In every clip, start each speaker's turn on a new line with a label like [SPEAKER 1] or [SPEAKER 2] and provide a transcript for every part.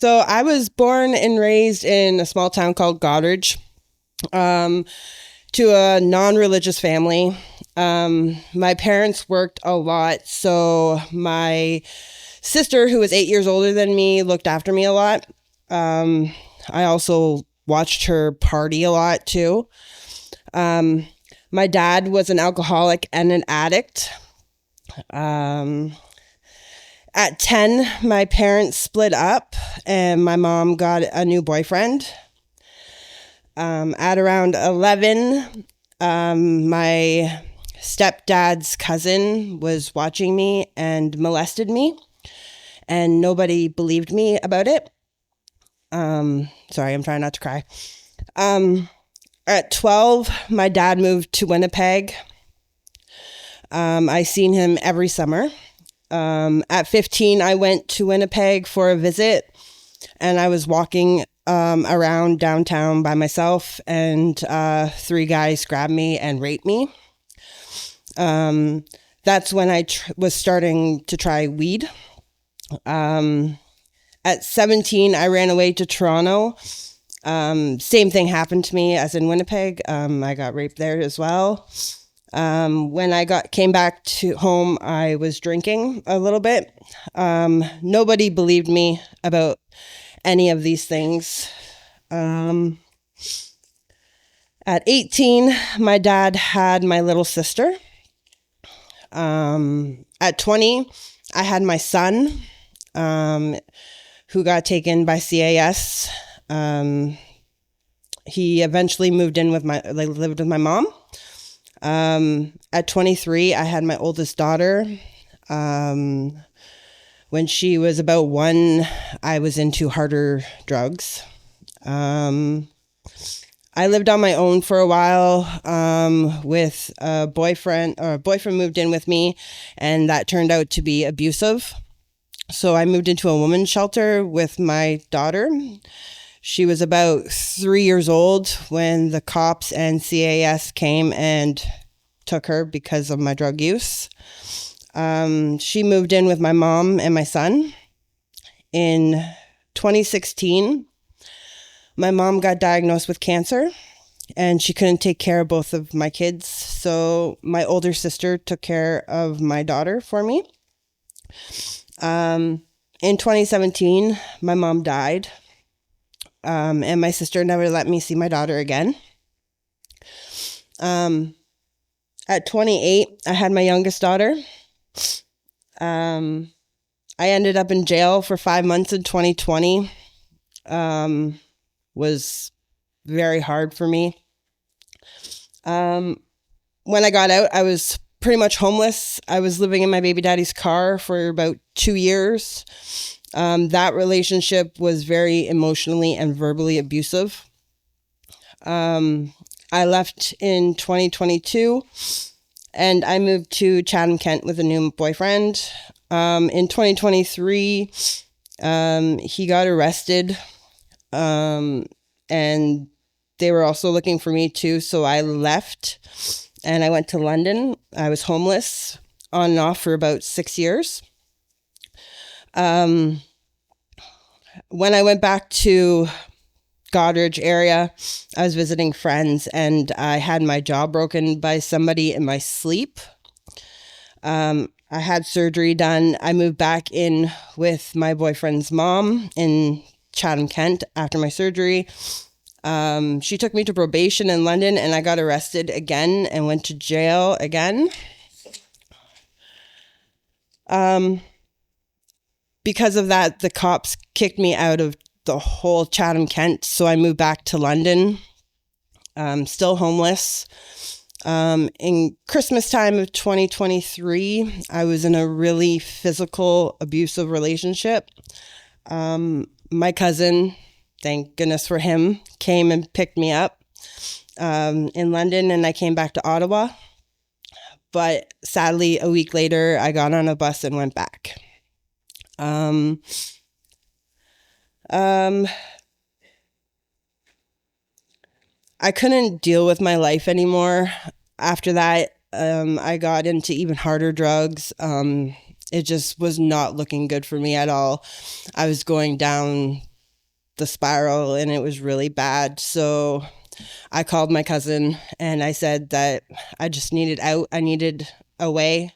[SPEAKER 1] So I was born and raised in a small town called Goderich, to a non-religious family. My parents worked a lot, so my sister, who was 8 years older than me, looked after me a lot. I also watched her party a lot too. My dad was an alcoholic and an addict. At 10, my parents split up and my mom got a new boyfriend. At around 11, my stepdad's cousin was watching me and molested me, and nobody believed me about it. Sorry, I'm trying not to cry. At 12, my dad moved to Winnipeg. I seen him every summer. At 15, I went to Winnipeg for a visit, and I was walking around downtown by myself, and 3 guys grabbed me and raped me. That's when I was starting to try weed. At 17, I ran away to Toronto. Same thing happened to me as in Winnipeg. I got raped there as well. When I came back to home, I was drinking a little bit. Nobody believed me about any of these things. At 18, my dad had my little sister. At 20, I had my son, who got taken by CAS. He eventually lived with my mom. At 23, I had my oldest daughter. When she was about 1, I was into harder drugs. I lived on my own for a while with a boyfriend, or a boyfriend moved in with me, and that turned out to be abusive. So I moved into a women's shelter with my daughter. She was about 3 years old when the cops and CAS came and took her because of my drug use. She moved in with my mom and my son. In 2016, my mom got diagnosed with cancer, and she couldn't take care of both of my kids. So my older sister took care of my daughter for me. In 2017, my mom died, and my sister never let me see my daughter again. At 28, I had my youngest daughter. I ended up in jail for 5 months in 2020. Was very hard for me. When I got out, I was pretty much homeless. I was living in my baby daddy's car for about 2 years. That relationship was very emotionally and verbally abusive. I left in 2022 and I moved to Chatham, Kent with a new boyfriend. In 2023, he got arrested. And they were also looking for me too. So I left and I went to London. I was homeless on and off for about 6 years. When I went back to Goderich area, I was visiting friends and I had my jaw broken by somebody in my sleep. I had surgery done. I moved back in with my boyfriend's mom in Chatham, Kent after my surgery. She took me to probation in London and I got arrested again and went to jail again. Because of that, the cops kicked me out of the whole Chatham, Kent. So I moved back to London, still homeless. In Christmas time of 2023, I was in a really physical, abusive relationship. My cousin, thank goodness for him, came and picked me up in London, and I came back to Ottawa. But sadly, a week later, I got on a bus and went back. I couldn't deal with my life anymore. After that, I got into even harder drugs. It just was not looking good for me at all. I was going down the spiral and it was really bad. So I called my cousin and I said that I just needed out. I needed a way.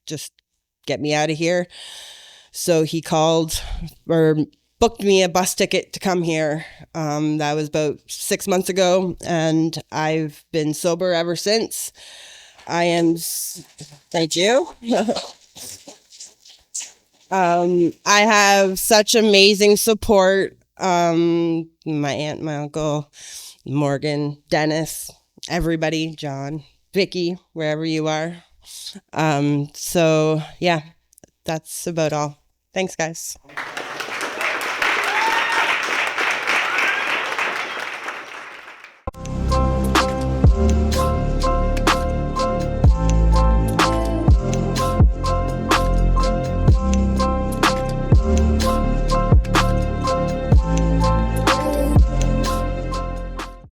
[SPEAKER 1] Just get me out of here. So he called or booked me a bus ticket to come here. That was about 6 months ago, and I've been sober ever since. Thank you. I have such amazing support. My aunt, my uncle, Morgan, Dennis, everybody, John, Vicky, wherever you are. So yeah, that's about all. Thanks, guys.